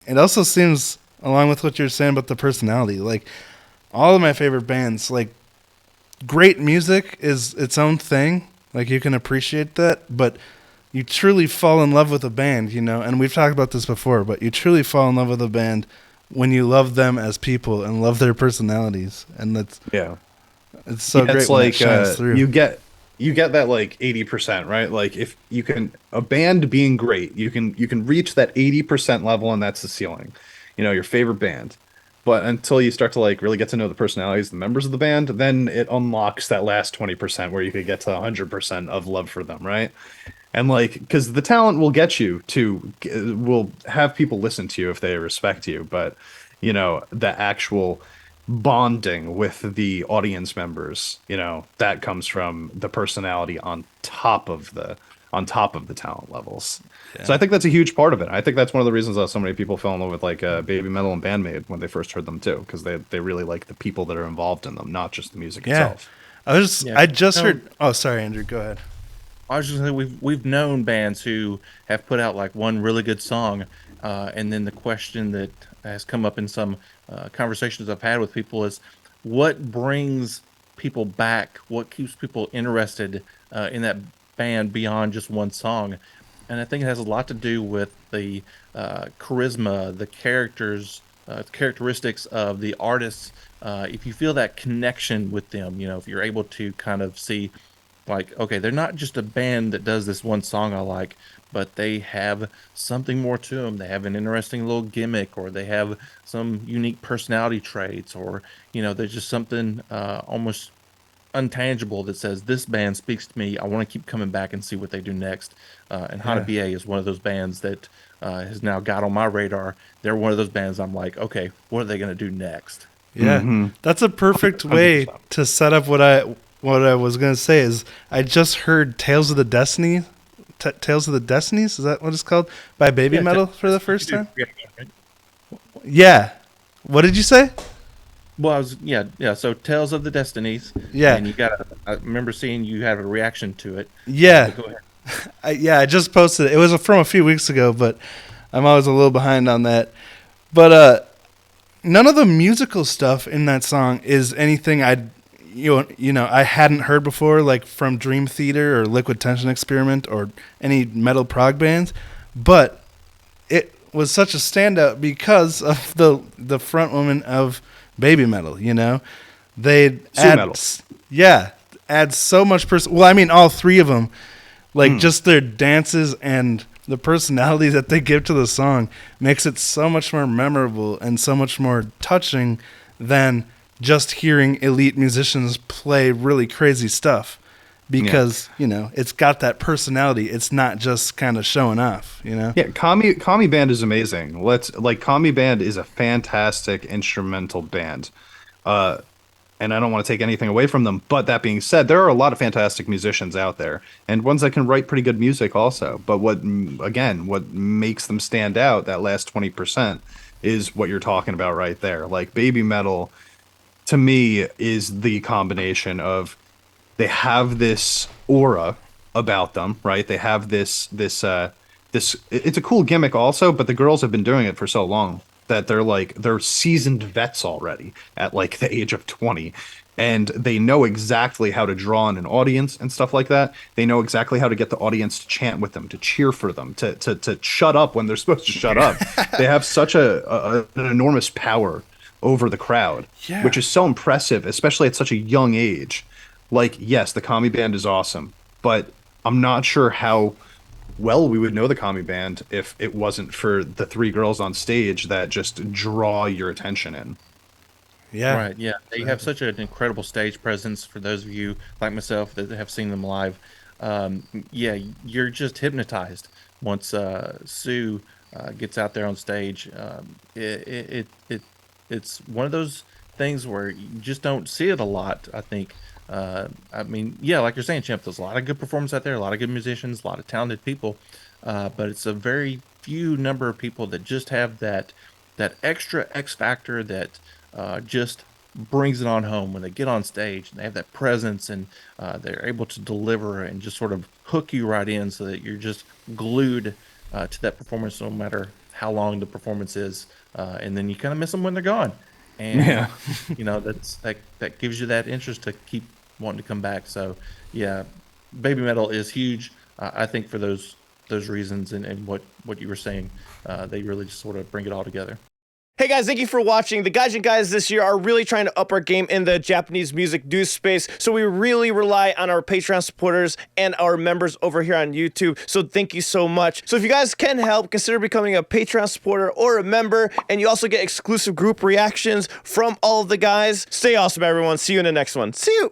it also seems, along with what you're saying about the personality, like all of my favorite bands, like great music is its own thing. Like you can appreciate that, but you truly fall in love with a band, you know. And we've talked about this before, but you truly fall in love with a band when you love them as people and love their personalities, and that's Yeah. it's so Yeah, great it's when that like shines through. you get that like 80%, right? Like if you can a band being great, you can reach that 80% level and that's the ceiling. You know, your favorite band. But until you start to like really get to know the personalities of the members of the band, then it unlocks that last 20% where you could get to 100% of love for them, right? And like, because the talent will get you to, will have people listen to you if they respect you. But, you know, the actual bonding with the audience members, you know, that comes from the personality on top of the talent levels. So Yeah. I think that's a huge part of it. I think that's one of the reasons that so many people fell in love with like Baby Metal and Bandmate when they first heard them too, because they really like the people that are involved in them, not just the music Yeah. itself. Yeah, I just no, heard. Oh, sorry, Andrew. Go ahead. I was just gonna say we've known bands who have put out like one really good song, and then the question that has come up in some conversations I've had with people is, what brings people back? What keeps people interested in that band beyond just one song? And I think it has a lot to do with the charisma, the characters, characteristics of the artists. If you feel that connection with them, you know, if you're able to kind of see like, okay, they're not just a band that does this one song I like, but they have something more to them. They have an interesting little gimmick, or they have some unique personality traits, or you know, there's just something almost untangible that says this band speaks to me. I want to keep coming back and see what they do next. And Yeah. Hana BA is one of those bands that has now got on my radar. They're one of those bands I'm like, okay, what are they going to do next? Yeah, Mm-hmm. that's a perfect way 100%. to set up what I was gonna say. Is I just heard Tales of the Destiny, Tales of the Destinies. Is that what it's called? By Baby Yeah, Metal for the you first do. time. Yeah, right. Yeah. What did you say? Well, I was yeah. So Tales of the Destinies, Yeah. and you got. I remember seeing you have a reaction to it, Yeah. but go ahead. Yeah. I just posted it. It was from a few weeks ago, but I'm always a little behind on that. But none of the musical stuff in that song is anything I hadn't heard before, like from Dream Theater or Liquid Tension Experiment or any metal prog bands. But it was such a standout because of the front woman of Baby Metal. You know, they Sue Metal. yeah, add so much Well, I mean, all three of them, like Mm. just their dances and the personality that they give to the song makes it so much more memorable and so much more touching than just hearing elite musicians play really crazy stuff, Yeah. because you know it's got that personality. It's not just kind of showing off, you know. Yeah, Kami Band is amazing. Let's like Kami Band is a fantastic instrumental band. Uh and I don't want to take anything away from them, but that being said, there are a lot of fantastic musicians out there and ones that can write pretty good music also. But again, what makes them stand out, that last 20% is what you're talking about right there. Like Baby Metal to me is the combination of they have this aura about them, right? They have this it's a cool gimmick also, but the girls have been doing it for so long that they're seasoned vets already at like the age of 20, and they know exactly how to draw in an audience and stuff like that. They know exactly how to get the audience to chant with them, to cheer for them, to shut up when they're supposed to shut up. They have such an enormous power over the crowd, which Yeah. is so impressive, especially at such a young age. Like, yes, the Kami Band is awesome, but I'm not sure how well we would know the Kami Band if it wasn't for the three girls on stage that just draw your attention in. Yeah. Right, yeah. They have such an incredible stage presence for those of you like myself that have seen them live. Yeah, you're just hypnotized once Sue gets out there on stage. It's one of those things where you just don't see it a lot, I think. I mean, yeah, like you're saying, Chimp, there's a lot of good performers out there, a lot of good musicians, a lot of talented people, but it's a very few number of people that just have that extra X factor that just brings it on home when they get on stage and they have that presence and they're able to deliver and just sort of hook you right in so that you're just glued to that performance no matter how long the performance is, and then you kind of miss them when they're gone. And that gives you that interest to keep wanting to come back. So yeah, Baby Metal is huge. I think for those reasons and what you were saying, they really just sort of bring it all together. Hey guys, thank you for watching. The Gaijin guys this year are really trying to up our game in the Japanese music news space, so we really rely on our Patreon supporters and our members over here on YouTube, so thank you so much. So if you guys can help, consider becoming a Patreon supporter or a member, and you also get exclusive group reactions from all of the guys. Stay awesome, everyone. See you in the next one. See you!